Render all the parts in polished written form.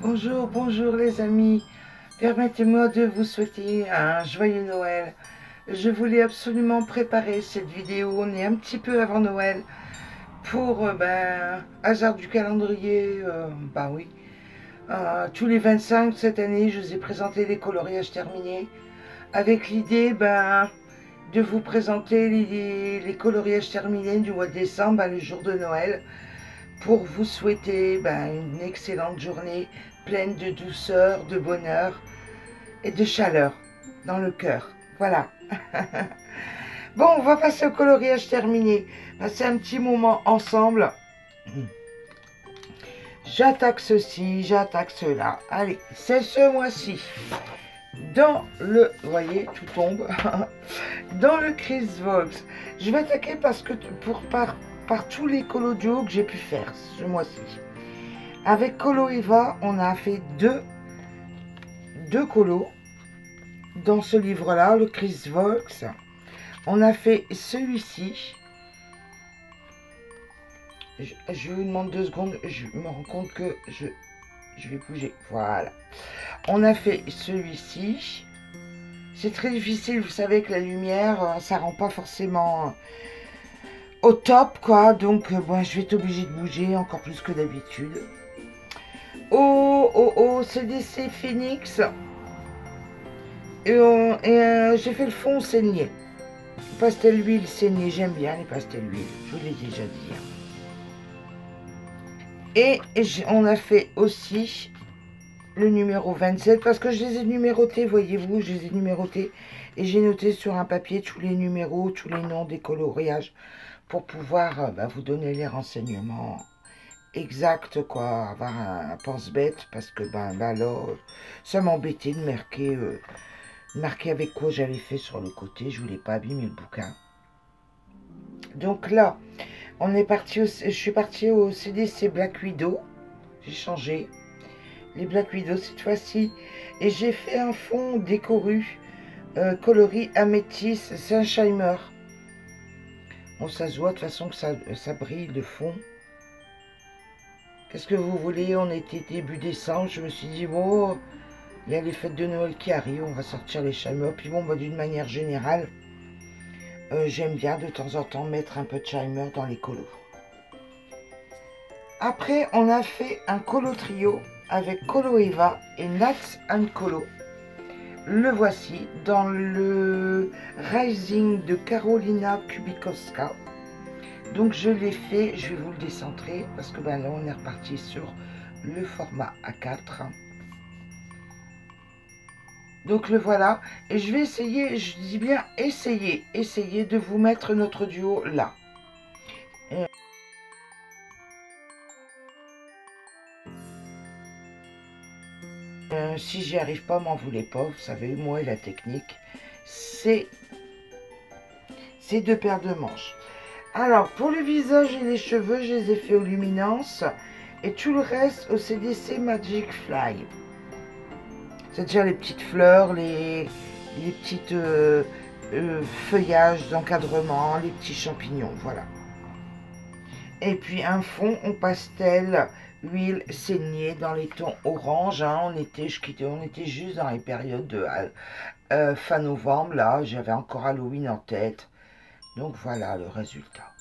Bonjour, bonjour les amis. Permettez-moi de vous souhaiter un joyeux Noël. Je voulais absolument préparer cette vidéo, on est un petit peu avant Noël, pour, hasard du calendrier, bah oui. Tous les 25 cette année, je vous ai présenté les coloriages terminés, avec l'idée, de vous présenter les coloriages terminés du mois de décembre, le jour de Noël, pour vous souhaiter une excellente journée pleine de douceur, de bonheur et de chaleur dans le cœur. Voilà. Bon, on va passer au coloriage terminé. Passer un petit moment ensemble. J'attaque ceci, j'attaque cela. Allez, c'est ce mois-ci. Dans le, vous voyez, tout tombe. Dans le Chris Vox. Je vais attaquer parce que par tous les colos duo que j'ai pu faire ce mois-ci. Avec Colo Eva, on a fait deux colos dans ce livre-là, le Chris Vox. On a fait celui-ci. Je vous demande 2 secondes, je me rends compte que je vais bouger. Voilà. On a fait celui-ci. C'est très difficile, vous savez que la lumière, ça rend pas forcément au top, quoi. Donc, je vais être obligée de bouger encore plus que d'habitude. CDC Phoenix. J'ai fait le fond saigné. Pastel huile saigné, j'aime bien les pastels huile, je vous l'ai déjà dit. Et on a fait aussi le numéro 27, parce que je les ai numérotés, voyez-vous, je les ai numérotés. Et j'ai noté sur un papier tous les numéros, tous les noms des coloriages, pour pouvoir vous donner les renseignements exacts, quoi, avoir un pense-bête, parce que là, ça m'embêtait de marquer avec quoi j'avais fait sur le côté, je voulais pas abîmer le bouquin. Donc là, je suis partie au CDC Black Widow, j'ai changé les Black Widow cette fois-ci, et j'ai fait un fond décoru coloris améthyste Saint-Scheimer. Bon, ça se voit de toute façon que ça brille de fond. Qu'est-ce que vous voulez, on était début décembre, je me suis dit, bon, il y a les fêtes de Noël qui arrivent, on va sortir les Scheimer. Puis bon, d'une manière générale, j'aime bien de temps en temps mettre un peu de Scheimer dans les colos. Après, on a fait un colo trio avec Colo Eva et Nats and Colo. Le voici dans le Rising de Carolina Kubikowska. Donc je l'ai fait, je vais vous le décentrer parce que là on est reparti sur le format A4. Donc le voilà, et je vais essayer, je dis bien essayer de vous mettre notre duo là. Si j'y arrive pas, m'en voulez pas, vous savez, moi et la technique, c'est 2 paires de manches. Alors, pour le visage et les cheveux, je les ai fait aux luminances, et tout le reste au CDC Magic Fly. C'est-à-dire les petites fleurs, les petites feuillages d'encadrement, les petits champignons, voilà. Et puis un fond en pastel, huile saignée dans les tons orange. Hein. On était juste dans les périodes de fin novembre, là. J'avais encore Halloween en tête. Donc voilà le résultat.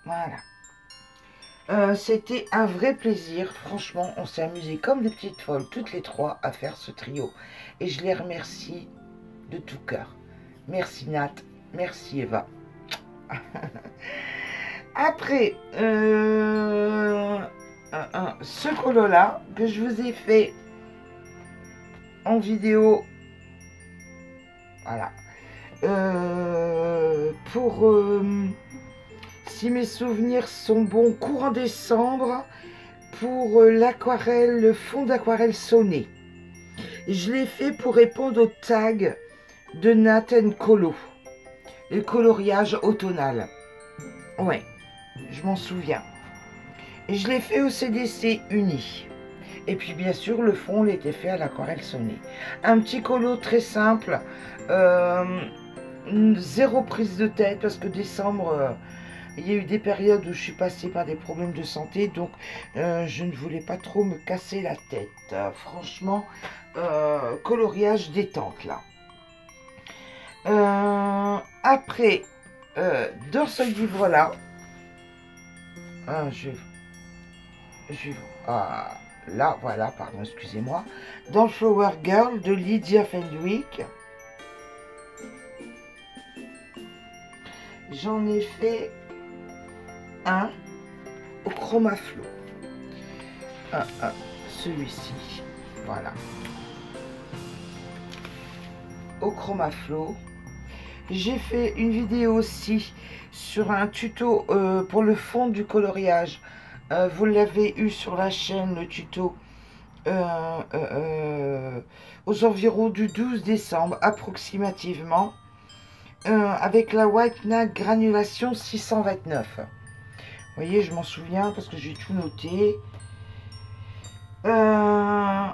Voilà. C'était un vrai plaisir. Franchement, on s'est amusé comme des petites folles, toutes les 3, à faire ce trio. Et je les remercie de tout cœur. Merci Nat, merci Eva. Après, ce colo là que je vous ai fait en vidéo, voilà, si mes souvenirs sont bons, courant décembre, pour l'aquarelle, le fond d'aquarelle sonné. Je l'ai fait pour répondre au tag de Nathan Colo, le coloriage automnal. Ouais, je m'en souviens. Et je l'ai fait au CDC Uni. Et puis bien sûr, le fond il était fait à l'aquarelle sonnée. Un petit colo très simple. 0 prise de tête parce que décembre, Il y a eu des périodes où je suis passée par des problèmes de santé, donc je ne voulais pas trop me casser la tête. Franchement, coloriage détente là. Après, dans ce livre-là, là, voilà, pardon, excusez-moi. Dans Flower Girl de Lydia Fenwick, j'en ai fait un au Chromaflo. Celui-ci, voilà. Au Chromaflo. J'ai fait une vidéo aussi sur un tuto pour le fond du coloriage. Vous l'avez eu sur la chaîne, le tuto, aux environs du 12 décembre, approximativement, avec la White Night Granulation 629. Vous voyez, je m'en souviens parce que j'ai tout noté. Je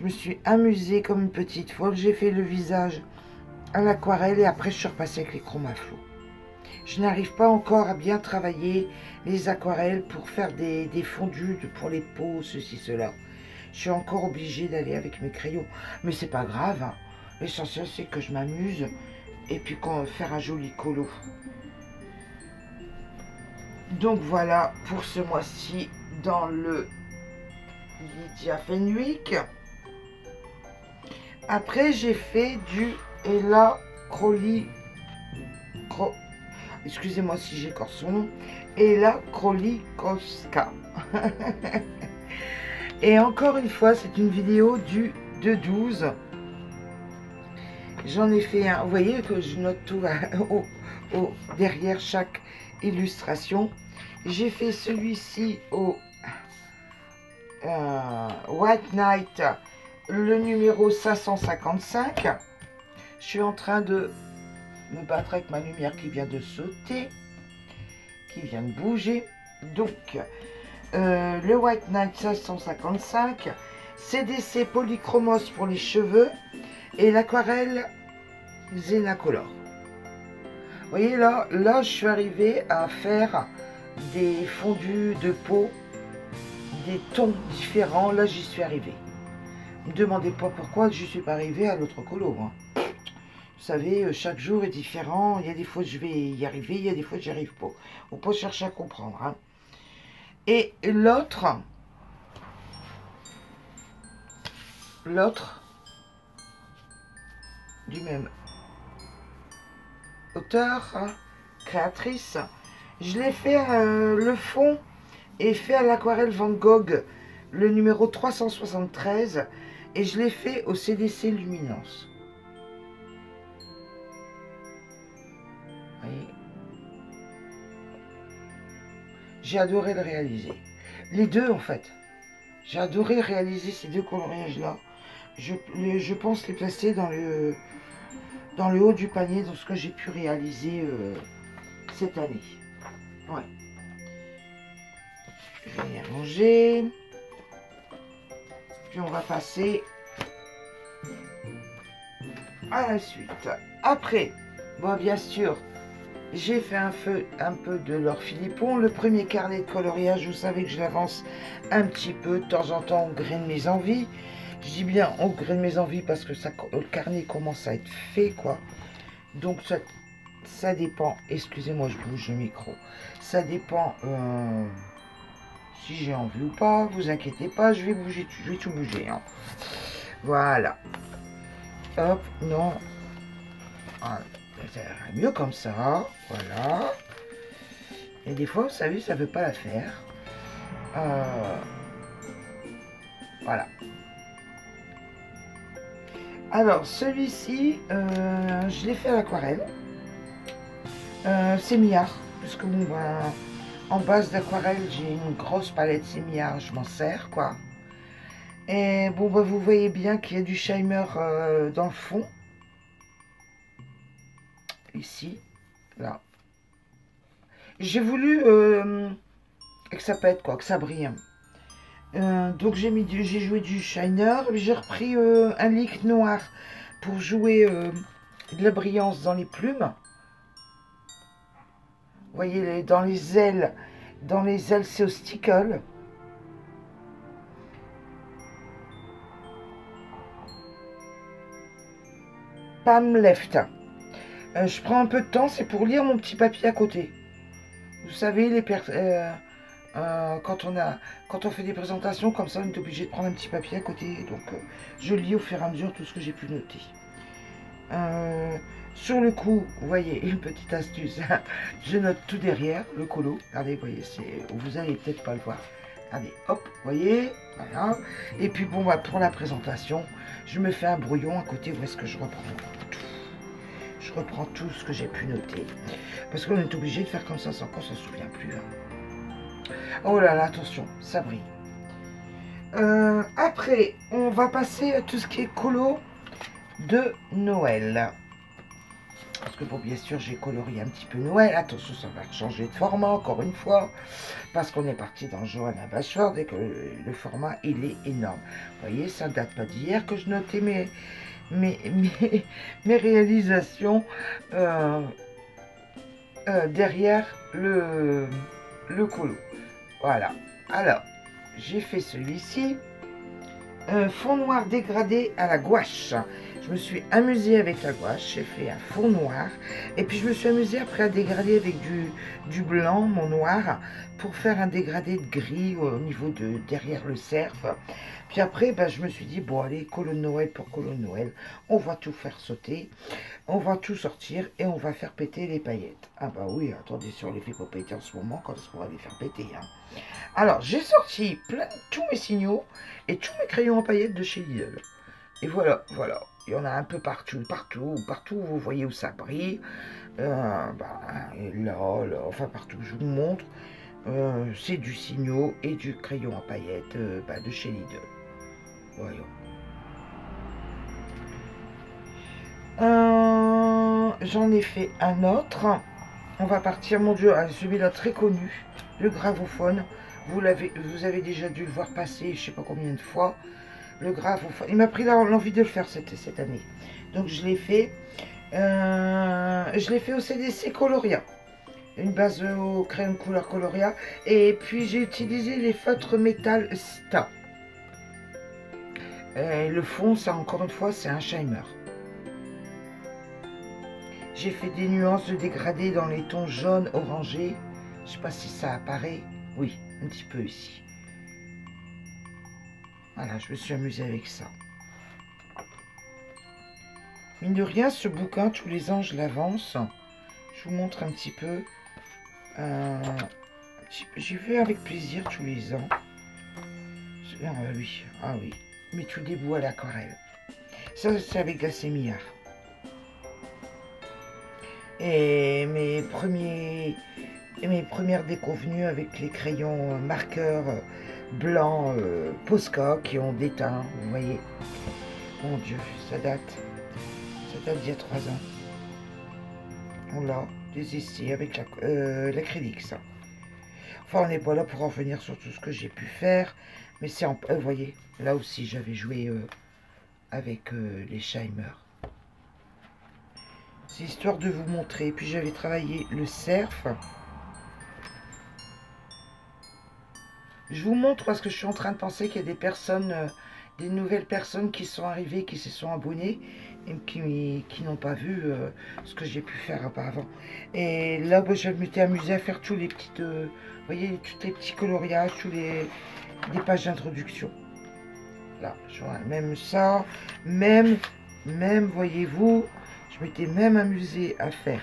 me suis amusée comme une petite folle. J'ai fait le visage à l'aquarelle et après je suis repassée avec les Chromaflo. Je n'arrive pas encore à bien travailler les aquarelles pour faire des fondus pour les peaux, ceci, cela. Je suis encore obligée d'aller avec mes crayons. Mais c'est pas grave, hein. L'essentiel c'est que je m'amuse et puis faire un joli colo. Donc voilà pour ce mois-ci dans le Lydia Fenwick. Après j'ai fait du Ella Crowley. Excusez-moi si j'écorche son nom. Ella Krolikowska. Et encore une fois, c'est une vidéo du 2/12. J'en ai fait un. Vous voyez que je note tout derrière chaque illustration. J'ai fait celui-ci au White Night, le numéro 555. Je suis en train de me battre avec ma lumière qui vient de sauter, qui vient de bouger. Donc, le White Night 555, CDC Polychromos pour les cheveux et l'aquarelle Zenacolor. Vous voyez là, je suis arrivée à faire des fondus de peau, des tons différents. Là, j'y suis arrivée. Ne me demandez pas pourquoi je ne suis pas arrivée à l'autre colo. Hein. Vous savez, chaque jour est différent. Il y a des fois je vais y arriver, il y a des fois j'y arrive pas. On peut chercher à comprendre. Hein. Et l'autre du même auteur, hein, créatrice, je l'ai fait le fond est fait à l'aquarelle Van Gogh, le numéro 373, et je l'ai fait au CDC Luminance. J'ai adoré le réaliser. Les deux, en fait. J'ai adoré réaliser ces deux coloriages-là. Je pense les placer dans le haut du panier, dans ce que j'ai pu réaliser cette année. Ouais. Je vais y ranger. Puis on va passer à la suite. Après, bon, bien sûr, j'ai fait un peu de Laure Philippon. Le premier carnet de coloriage, vous savez que je l'avance un petit peu de temps en temps au gré de mes envies. Je dis bien au gré de mes envies parce que le carnet commence à être fait, quoi. Donc ça dépend. Excusez-moi, je bouge le micro. Ça dépend si j'ai envie ou pas. Vous inquiétez pas, je vais tout bouger. Hein. Voilà. Hop, non. Voilà. Ça ira mieux comme ça, voilà. Et des fois, vous savez, ça veut pas la faire. Voilà. Alors, celui-ci, je l'ai fait à l'aquarelle. C'est millard, puisque bon, ben, en base d'aquarelle, j'ai une grosse palette sémillard, je m'en sers, quoi. Et bon, ben, vous voyez bien qu'il y a du Shimer dans le fond. Ici, là. J'ai voulu que ça pète, quoi, que ça brille. Donc j'ai joué du shiner, j'ai repris un lick noir pour jouer de la brillance dans les plumes. Vous voyez, dans les ailes, c'est au stickle. Pam left. Je prends un peu de temps, c'est pour lire mon petit papier à côté. Vous savez, quand on fait des présentations comme ça, on est obligé de prendre un petit papier à côté. Donc, je lis au fur et à mesure tout ce que j'ai pu noter. Sur le coup, vous voyez, une petite astuce. Je note tout derrière, le colo. Regardez, vous voyez, vous allez peut-être pas le voir. Regardez, hop, vous voyez, voilà. Et puis, bon, bah, pour la présentation, je me fais un brouillon à côté où est-ce que je reprends tout. Je reprends tout ce que j'ai pu noter. Parce qu'on est obligé de faire comme ça, sans qu'on s'en souvient plus. Hein. Oh là là, attention, ça brille. Après, on va passer à tout ce qui est colo de Noël. Parce que bon, bien sûr, j'ai colorié un petit peu Noël. Attention, ça va changer de format, encore une fois. Parce qu'on est parti dans Johanna Bashford et que le format, il est énorme. Vous voyez, ça ne date pas d'hier que je notais mes réalisations derrière le colo. Voilà. Alors, j'ai fait celui-ci. Un fond noir dégradé à la gouache. Je me suis amusée avec la gouache, j'ai fait un fond noir. Et puis je me suis amusée après à dégrader avec du blanc, mon noir, pour faire un dégradé de gris au niveau de derrière le cerf. Puis après, ben, je me suis dit, bon allez, colo de Noël pour colo de Noël, on va tout faire sauter, on va tout sortir et on va faire péter les paillettes. Ah bah oui, attendez, si on les fait pas péter en ce moment, quand est-ce qu'on va les faire péter hein. Alors, j'ai sorti tous mes signaux et tous mes crayons en paillettes de chez Lidl. Et voilà, voilà. Il y en a un peu partout, partout, vous voyez où ça brille. Et là, enfin partout, je vous montre. C'est du signaux et du crayon en paillettes de chez Lidl. Voyons. J'en ai fait un autre. On va partir, mon Dieu, celui-là très connu, le gravophone. Vous avez déjà dû le voir passer, je sais pas combien de fois. Le gravophone. Il m'a pris l'envie de le faire cette année. Donc je l'ai fait. Je l'ai fait au CDC Coloria. Une base au crayon de couleur Coloria. Et puis j'ai utilisé les feutres métal Sta. Le fond, ça encore une fois, c'est un Shimer. J'ai fait des nuances de dégradé dans les tons jaunes, orangés. Je sais pas si ça apparaît. Oui, un petit peu ici. Voilà, je me suis amusée avec ça. Mine de rien, ce bouquin, tous les ans, je l'avance. Je vous montre un petit peu. J'y vais avec plaisir tous les ans. Ah oui, ah oui. Mais tout des bouts à l'aquarelle. Ça, c'est avec la sémillard. Et mes premières déconvenues avec les crayons marqueurs blancs Posca qui ont déteint, vous voyez. Mon Dieu, ça date d'il y a 3 ans. On l'a des essais avec l'acrylique, ça. Enfin, on n'est pas là pour en revenir sur tout ce que j'ai pu faire, mais c'est vous voyez, là aussi j'avais joué avec les Shimer. C'est histoire de vous montrer. Puis j'avais travaillé le cerf. Je vous montre parce que je suis en train de penser qu'il y a des personnes, des nouvelles personnes qui sont arrivées, qui se sont abonnées et qui n'ont pas vu ce que j'ai pu faire auparavant. Et là, bah, je m'étais amusée à faire tous les petites, vous voyez, tous les petits coloriages, des pages d'introduction. Là, je vois même ça, même, voyez-vous, je m'étais même amusée à faire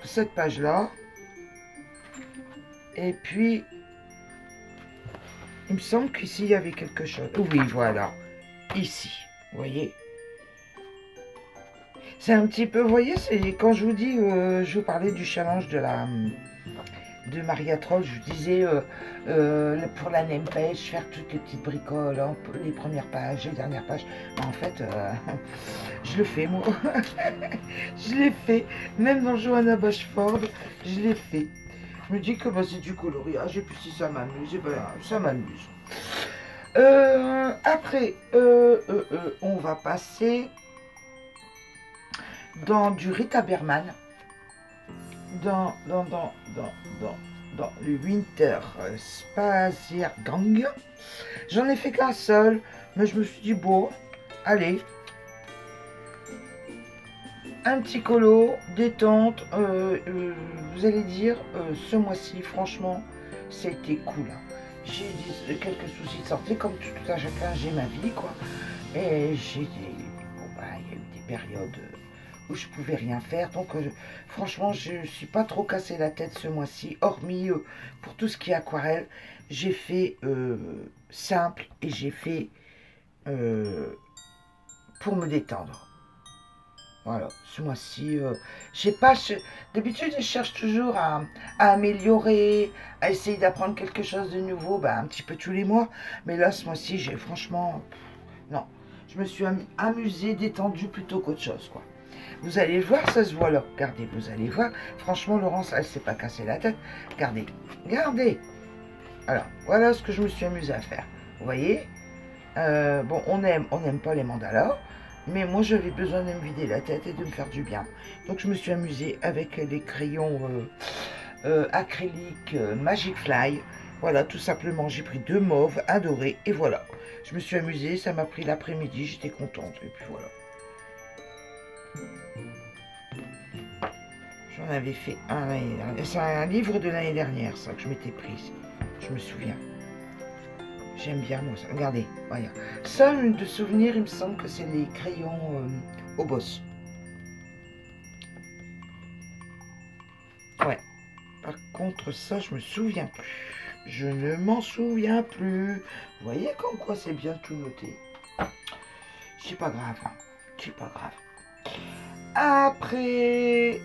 cette page-là. Et puis, il me semble qu'ici, il y avait quelque chose. Oui, voilà. Ici, vous voyez. C'est un petit peu, vous voyez, c'est quand je vous dis, je vous parlais du challenge de Maria Troll, je vous disais, pour la name page, faire toutes les petites bricoles, hein, les premières pages, les dernières pages. En fait, je le fais, moi. Je l'ai fait. Même dans Johanna Bashford, je l'ai fait. Je me dis que bah, c'est du coloriage, et puis si ça m'amuse, ben, ça m'amuse. Après, on va passer dans du Rita Berman. dans le Winter Spazier Gang. J'en ai fait qu'un seul, mais je me suis dit, bon, allez. Un petit colo, détente, vous allez dire, ce mois-ci, franchement, c'était cool. J'ai quelques soucis de santé, comme tout à chacun, j'ai ma vie, quoi. Et j'ai bon, bah, il y a eu des périodes où je pouvais rien faire. Donc, franchement, je ne suis pas trop cassé la tête ce mois-ci. Hormis pour tout ce qui est aquarelle, j'ai fait simple et j'ai fait pour me détendre. Voilà, ce mois-ci, j'ai pas. D'habitude, je cherche toujours à améliorer, à essayer d'apprendre quelque chose de nouveau, bah, un petit peu tous les mois. Mais là, ce mois-ci, j'ai franchement, non, je me suis amusée, détendue plutôt qu'autre chose, quoi. Vous allez voir, ça se voit là. Regardez, vous allez voir. Franchement, Laurence, elle s'est pas cassée la tête. Regardez, regardez. Alors, voilà ce que je me suis amusée à faire. Vous voyez, bon, on n'aime pas les mandalas. Mais moi, j'avais besoin de me vider la tête et de me faire du bien. Donc, je me suis amusée avec les crayons acryliques Magic Fly. Voilà, tout simplement, j'ai pris 2 mauves, un doré, et voilà. Je me suis amusée, ça m'a pris l'après-midi, j'étais contente, et puis voilà. J'en avais fait un l'année dernière. C'est un livre de l'année dernière, ça, que je m'étais prise. Je me souviens. J'aime bien, moi, ça. Regardez, voilà. Ça, de souvenir, il me semble que c'est les crayons au boss. Ouais. Par contre, ça, je me souviens plus. Je ne m'en souviens plus. Vous voyez comme quoi c'est bien tout noté. C'est pas grave. C'est pas grave. Après,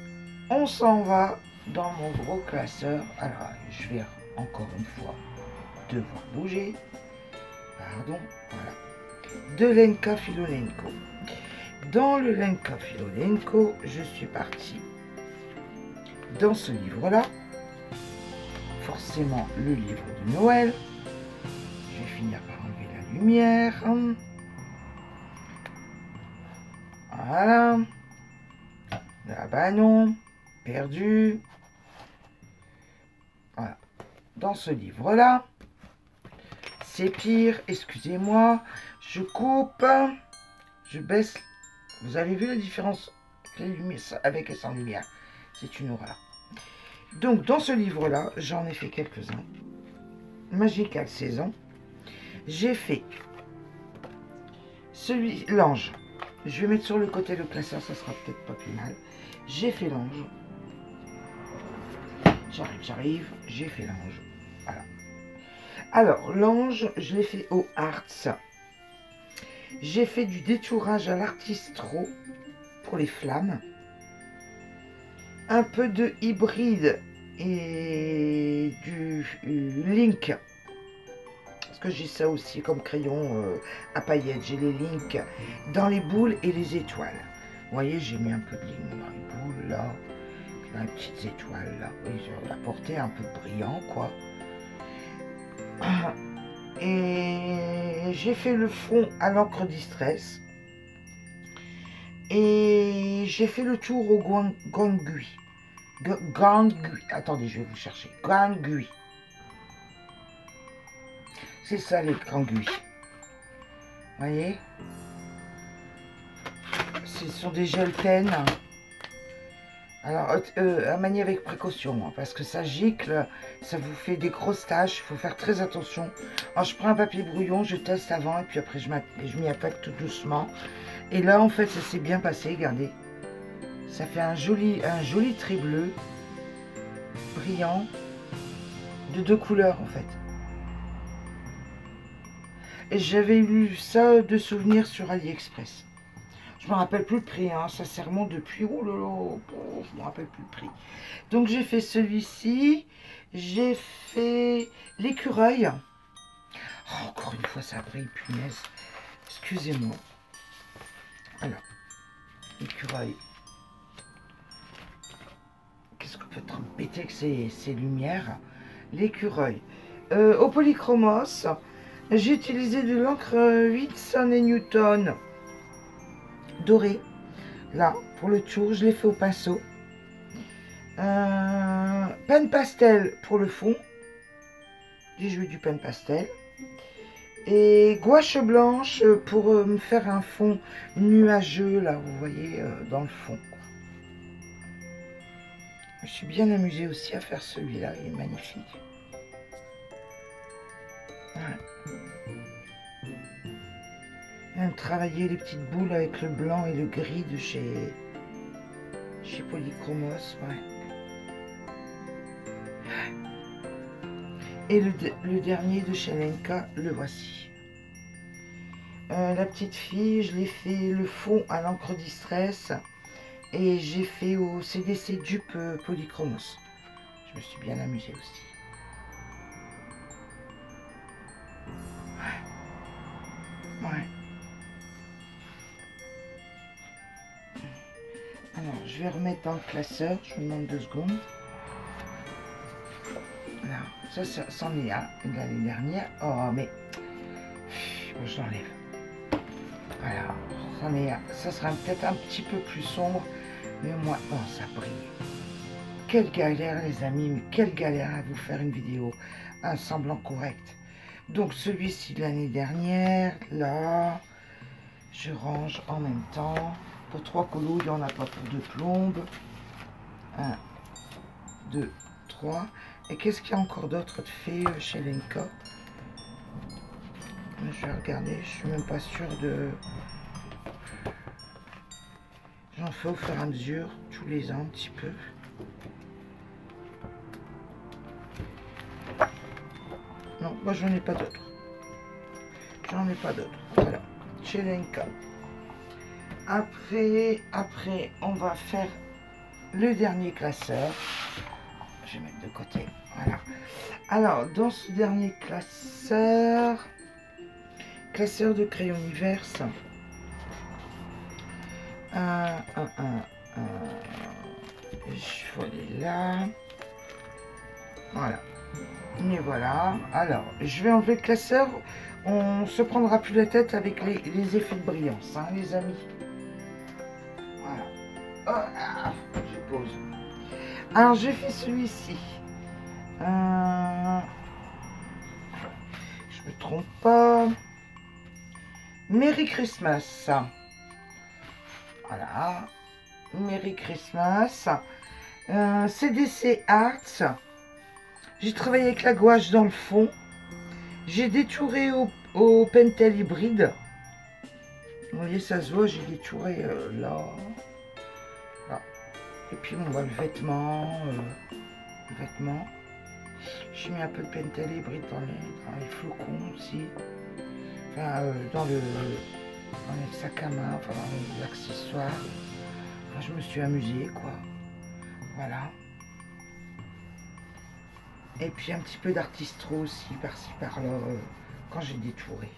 on s'en va dans mon gros classeur. Alors, je vais encore une fois devoir bouger. Pardon, voilà. De Lenka Filolenko. Dans le Lenka Filolenko, je suis partie dans ce livre-là. Forcément, le livre de Noël. Je vais finir par enlever la lumière. Voilà. Là, bah non. Perdu. Voilà. Dans ce livre-là. C'est pire, excusez-moi, je coupe, je baisse. Vous avez vu la différence avec et sans lumière? C'est une horreur. Donc, dans ce livre-là, j'en ai fait quelques-uns. Magical Saison. J'ai fait celui, l'ange. Je vais mettre sur le côté le classeur, ça sera peut-être pas plus mal. J'ai fait l'ange. J'arrive, j'ai fait l'ange. Voilà. Alors, l'ange, je l'ai fait au Arts. J'ai fait du détourage à l'artistro pour les flammes. Un peu de hybride et du Link. Parce que j'ai ça aussi comme crayon à paillettes. J'ai les Link dans les boules et les étoiles. Vous voyez, j'ai mis un peu de Link dans les boules, là. Dans les petites étoiles, là. Oui, j'ai apporté un peu de brillant, quoi. Et j'ai fait le fond à l'encre distress. Et j'ai fait le tour au gangui. Gangui. Attendez, je vais vous chercher. Gangui. C'est ça les gangui. Vous voyez? Ce sont des gels pens. Alors, à manier avec précaution, hein, parce que ça gicle, ça vous fait des grosses taches, il faut faire très attention. Alors, je prends un papier brouillon, je teste avant, et puis après, je m'y attaque tout doucement. Et là, en fait, ça s'est bien passé, regardez. Ça fait un joli trait bleu, brillant, de 2 couleurs, en fait. Et j'avais lu ça de souvenir sur AliExpress. Je me rappelle plus le prix, hein, sincèrement, depuis... Oh là là, je me rappelle plus le prix. Donc, j'ai fait celui-ci. J'ai fait l'écureuil. Oh, encore une fois, ça brille, punaise. Excusez-moi. Alors, l'écureuil. Qu'est-ce qu'on peut être embêté avec ces lumières? L'écureuil. Au polychromos, j'ai utilisé de l'encre Whitson et Newton. Doré, là, pour le tour, je l'ai fait au pinceau. Pen pastel pour le fond. J'ai joué du pen pastel. Et gouache blanche pour me faire un fond nuageux, là, vous voyez, dans le fond. Je suis bien amusée aussi à faire celui-là, il est magnifique. Ouais. Même travailler les petites boules avec le blanc et le gris de chez Polychromos, ouais. Et le dernier de chez Lenka, le voici. La petite fille, je l'ai fait le fond à l'encre distress et j'ai fait au CDC dupe Polychromos. Je me suis bien amusée aussi. Ouais. Alors, je vais remettre dans le classeur. Je vous demande 2 secondes. Là, ça c'en est un de l'année dernière. Oh, mais je l'enlève. Voilà, c'en est un. Ça sera peut-être un petit peu plus sombre, mais moi, oh, ça brille. Quelle galère, les amis, mais quelle galère à vous faire une vidéo, un semblant correct. Donc, celui-ci de l'année dernière, là, je range en même temps. Pour 3 colos, il n'y en a pas pour 2 plombes. 1, 2, 3. Et qu'est-ce qu'il y a encore d'autre de fait chez Lenka? Je vais regarder, je suis même pas sûre de... J'en fais au fur et à mesure, tous les ans un petit peu. Non, moi j'en ai pas d'autres. J'en ai pas d'autres. Voilà, chez Lenka. Après, on va faire le dernier classeur. Je vais mettre de côté. Voilà. Alors, dans ce dernier classeur de crayon Universe. Je vais aller là. Voilà. Et voilà. Alors, je vais enlever le classeur. On se prendra plus la tête avec les effets de brillance, hein, les amis. Voilà. Oh, je pose. Alors, j'ai fait celui-ci. Je me trompe pas. Merry Christmas. Voilà. Merry Christmas. CDC Arts. J'ai travaillé avec la gouache dans le fond. J'ai détouré au pentel hybride. Vous voyez, ça se voit, j'ai détouré là. Là. Et puis on voit le vêtement. J'ai mis un peu de pentel hybride dans les flocons aussi. Enfin, dans les sacs à main, enfin dans les accessoires. Enfin, je me suis amusée, quoi. Voilà. Et puis un petit peu d'artistro aussi, par-ci, par-là, quand j'ai détouré.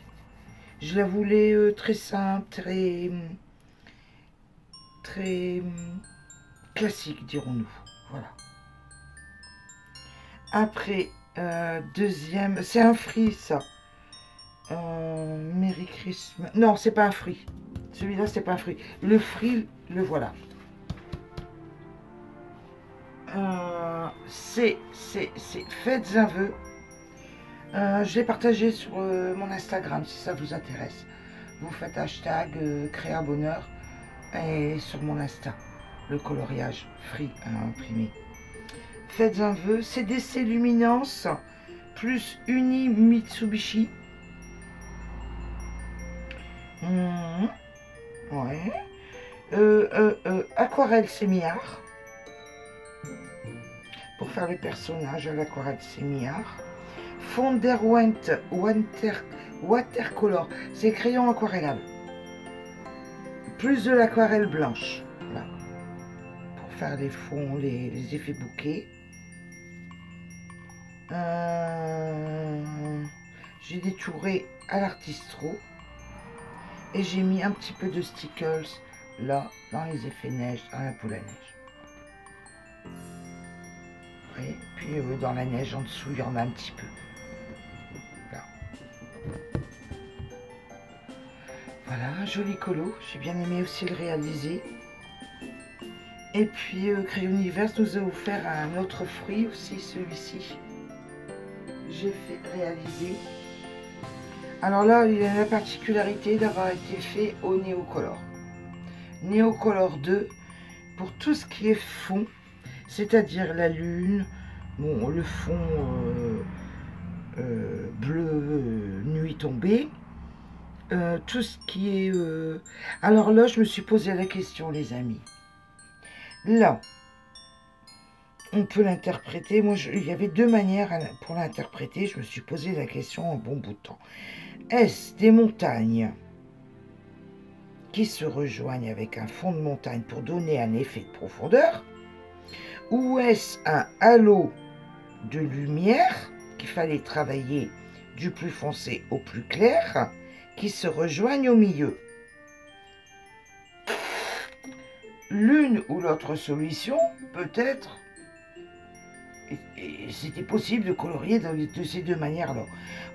Je la voulais très simple, très classique, dirons-nous. Voilà. Après, deuxième, c'est un fruit, ça. Merry Christmas. Non, c'est pas un fruit. Celui-là, c'est pas un fruit. Le fruit, le voilà. C'est faites un vœu. Je l'ai partagé sur mon Instagram si ça vous intéresse. Vous faites hashtag Créa Bonheur et sur mon Insta, le coloriage free à imprimer. Faites un vœu, CDC Luminance plus Uni Mitsubishi. Ouais. Aquarelle Sémillard. Pour faire les personnages à l'aquarelle Sémillard. Fonderwent Watercolor. C'est crayon aquarellable. Plus de l'aquarelle blanche. Voilà. Pour faire les fonds, les effets bouquets. J'ai détouré à l'artistro. Et j'ai mis un petit peu de stickers là, dans les effets neige, dans la boule à neige. Et puis dans la neige en dessous, il y en a un petit peu. Là. Voilà, joli colo. J'ai bien aimé aussi le réaliser. Et puis Crayon Univers nous a offert un autre fruit aussi, celui-ci. J'ai fait réaliser. Alors là, il a la particularité d'avoir été fait au Neocolor. Neocolor 2 pour tout ce qui est fond, c'est-à-dire la lune, bon, le fond bleu nuit tombée, tout ce qui est... Alors là, je me suis posé la question, les amis. Là, on peut l'interpréter. Moi, il y avait deux manières pour l'interpréter. Je me suis posé la question un bon bout de temps. Est-ce des montagnes qui se rejoignent avec un fond de montagne pour donner un effet de profondeur? Ou est-ce un halo de lumière qu'il fallait travailler du plus foncé au plus clair qui se rejoignent au milieu? L'une ou l'autre solution, peut-être, et c'était possible de colorier de ces deux manières-là.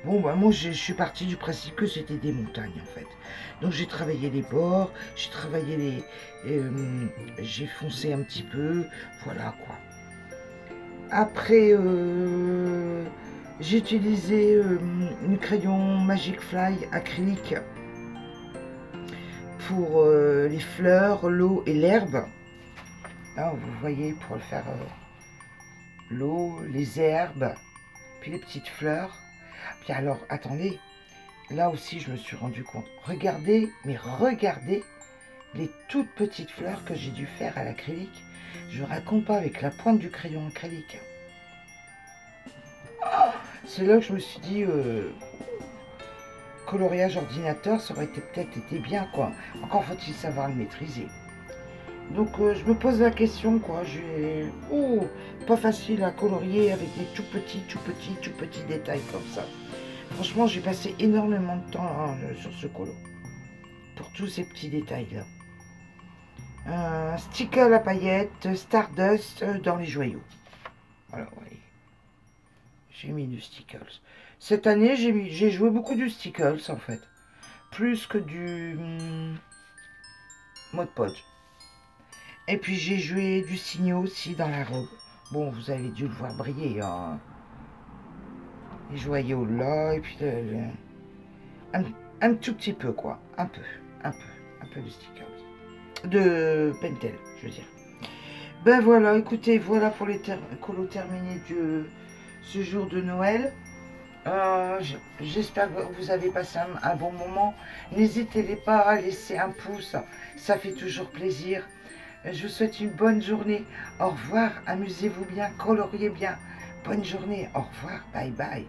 Bon, bah, moi, je suis partie du principe que c'était des montagnes, en fait. Donc, j'ai travaillé les bords, j'ai travaillé les... j'ai foncé un petit peu, voilà, quoi. Après, j'ai utilisé une crayon Magic Fly acrylique pour les fleurs, l'eau et l'herbe. Là, vous voyez, pour le faire l'eau, les herbes, puis les petites fleurs. Puis alors, attendez, là aussi, je me suis rendu compte. Regardez, mais regardez les toutes petites fleurs que j'ai dû faire à l'acrylique. Je ne raconte pas avec la pointe du crayon acrylique. Oh, c'est là que je me suis dit... coloriage ordinateur, ça aurait peut-être été bien, quoi. Encore faut-il savoir le maîtriser. Donc, je me pose la question, quoi. Oh, pas facile à colorier avec des tout petits détails comme ça. Franchement, j'ai passé énormément de temps sur ce colo. Pour tous ces petits détails-là. Sticker à la paillette, Stardust dans les joyaux. Voilà, vous voyez. J'ai mis du stickers. Cette année, j'ai joué beaucoup du stickers, en fait. Plus que du Mod Podge. Et puis, j'ai joué du signaux aussi dans la robe. Bon, vous avez dû le voir briller. Hein. Les joyaux là, et puis un tout petit peu, quoi. Un peu de stickers. De Pentel, je veux dire. Ben voilà, écoutez, voilà pour les colos terminés de ce jour de Noël. J'espère que vous avez passé un bon moment. N'hésitez pas à laisser un pouce, ça fait toujours plaisir. Je vous souhaite une bonne journée. Au revoir, amusez-vous bien, coloriez bien. Bonne journée, au revoir, bye bye.